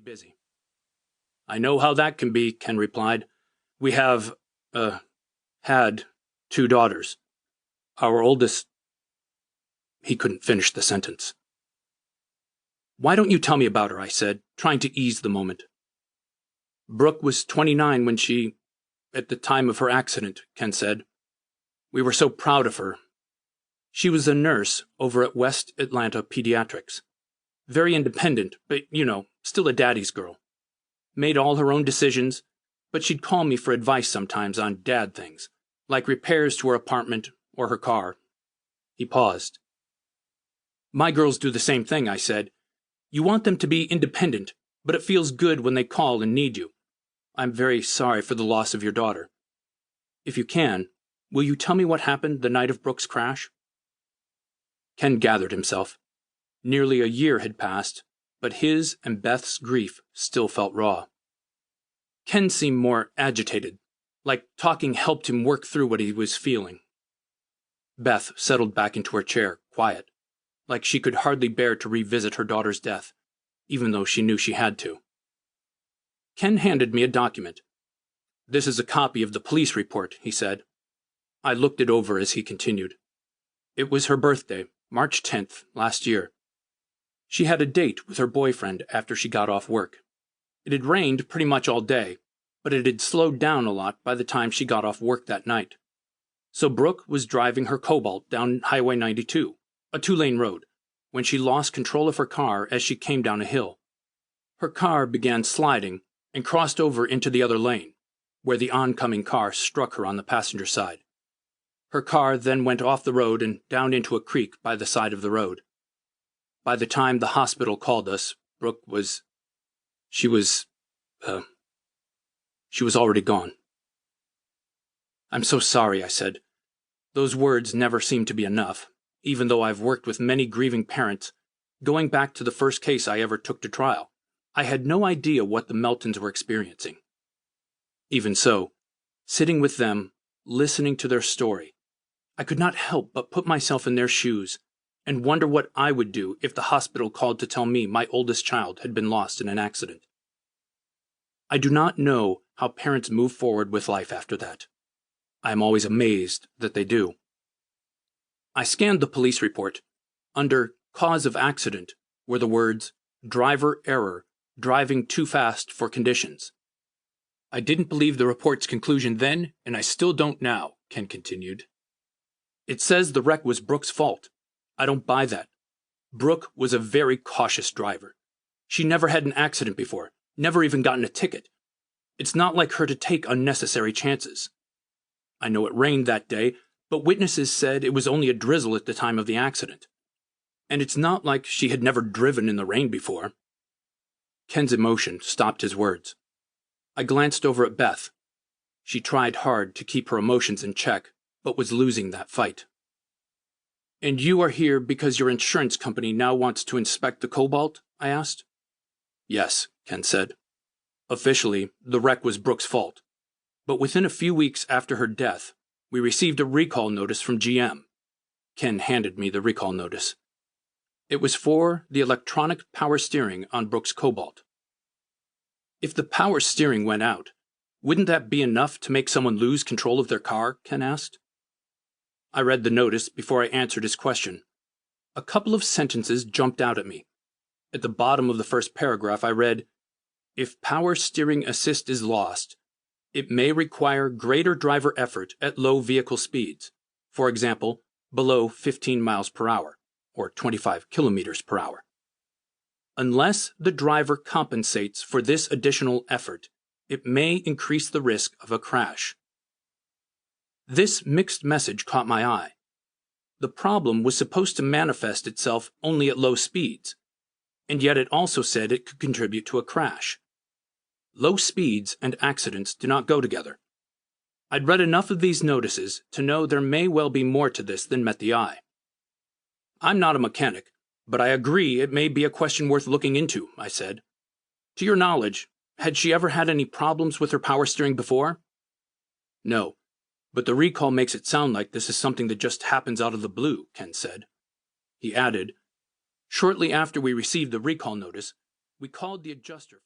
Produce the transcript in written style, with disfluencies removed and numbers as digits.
busy. I know how that can be, Ken replied. We have, had 2 daughters. Our oldest... He couldn't finish the sentence. Why don't you tell me about her, I said, trying to ease the moment. Brooke was 29 when she... at the time of her accident, Ken said. We were so proud of her. She was a nurse over at West Atlanta Pediatrics. Very independent, but, still a daddy's girl. Made all her own decisions, but she'd call me for advice sometimes on dad things, like repairs to her apartment or her car. He paused. My girls do the same thing, I said. You want them to be independent, but it feels good when they call and need you. I'm very sorry for the loss of your daughter. If you can, will you tell me what happened the night of Brooke's crash? Ken gathered himself. Nearly a year had passed, but his and Beth's grief still felt raw. Ken seemed more agitated, like talking helped him work through what he was feeling. Beth settled back into her chair, quiet, like she could hardly bear to revisit her daughter's death, even though she knew she had to. Ken handed me a document. This is a copy of the police report, he said. I looked it over as he continued. It was her birthday, March 10th, last year. She had a date with her boyfriend after she got off work. It had rained pretty much all day, but it had slowed down a lot by the time she got off work that night. So Brooke was driving her Cobalt down Highway 92, a 2-lane road, when she lost control of her car as she came down a hill. Her car began sliding and crossed over into the other lane, where the oncoming car struck her on the passenger side. Her car then went off the road and down into a creek by the side of the road. By the time the hospital called us, Brooke was... She was already gone. I'm so sorry, I said. Those words never seemed to be enough, even though I've worked with many grieving parents. Going back to the first case I ever took to trial, I had no idea what the Meltons were experiencing. Even so, sitting with them, listening to their story, I could not help but put myself in their shoes and wonder what I would do if the hospital called to tell me my oldest child had been lost in an accident. I do not know how parents move forward with life after that. I am always amazed that they do. I scanned the police report. Under cause of accident were the words, driver error, driving too fast for conditions. I didn't believe the report's conclusion then, and I still don't now, Ken continued. It says the wreck was Brooke's fault. I don't buy that. Brooke was a very cautious driver. She never had an accident before, never even gotten a ticket. It's not like her to take unnecessary chances. I know it rained that day, but witnesses said it was only a drizzle at the time of the accident. And it's not like she had never driven in the rain before. Ken's emotion stopped his words. I glanced over at Beth. She tried hard to keep her emotions in check, but was losing that fight. And you are here because your insurance company now wants to inspect the Cobalt? I asked. Yes, Ken said. Officially, the wreck was Brooke's fault. But within a few weeks after her death, we received a recall notice from GM. Ken handed me the recall notice. It was for the electronic power steering on Brooke's Cobalt. If the power steering went out, wouldn't that be enough to make someone lose control of their car? Ken asked. I read the notice before I answered his question. A couple of sentences jumped out at me. At the bottom of the first paragraph I read, if power steering assist is lost, it may require greater driver effort at low vehicle speeds, for example, below 15 miles per hour, or 25 kilometers per hour. Unless the driver compensates for this additional effort, it may increase the risk of a crash. This mixed message caught my eye. The problem was supposed to manifest itself only at low speeds, and yet it also said it could contribute to a crash. Low speeds and accidents do not go together. I'd read enough of these notices to know there may well be more to this than met the eye. I'm not a mechanic, but I agree it may be a question worth looking into, I said. To your knowledge, had she ever had any problems with her power steering before? No, but the recall makes it sound like this is something that just happens out of the blue, Ken said. He added, shortly after we received the recall notice, we called the adjuster.